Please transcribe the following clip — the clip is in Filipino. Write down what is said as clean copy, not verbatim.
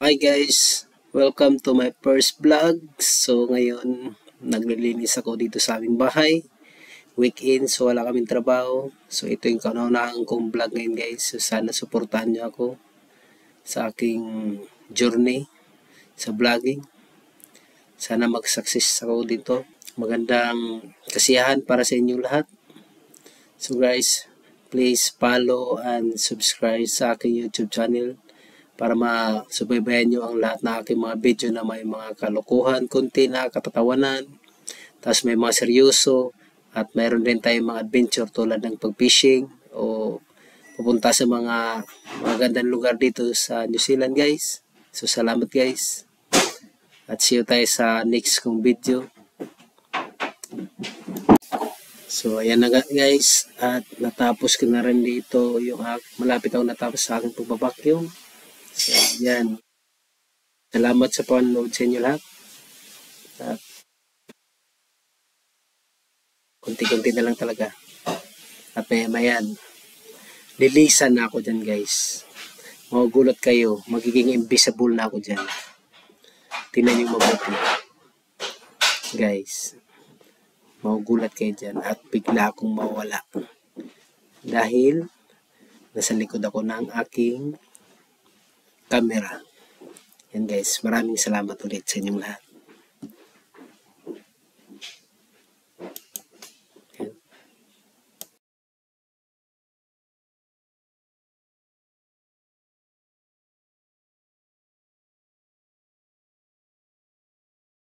Hi guys! Welcome to my first vlog. So ngayon, naglilinis ako dito sa aming bahay. Weekend, so wala kaming trabaho. So ito yung kauna-unahan kong vlog ngayon guys. So sana suportahan nyo ako sa aking journey sa vlogging. Sana mag-success ako dito. Magandang kasiyahan para sa inyong lahat. So guys, please follow and subscribe sa aking YouTube channel para masubaybayan nyo ang lahat ng aking mga video na may mga kalokohan, kunti na katatawanan, tapos may mga seryoso, at mayroon din tayong mga adventure tulad ng pag-fishing o pupunta sa mga magandang lugar dito sa New Zealand guys. So salamat guys, at see you tayo sa next kong video. So ayan na guys, at natapos ko na rin dito yung malapit ako natapos sa aking pagbabacuum. So, yan. Salamat sa panonood sa inyo lahat. At kunti-kunti na lang talaga. At mayan, lilisan na ako dyan guys. Magugulat kayo. Magiging invisible na ako dyan. Tingnan nyo mabuti. Guys. Magugulat kayo dyan. At bigla akong mawala. Dahil nasa likod ako ng aking camera. Yan guys, maraming salamat ulit sa inyong lahat.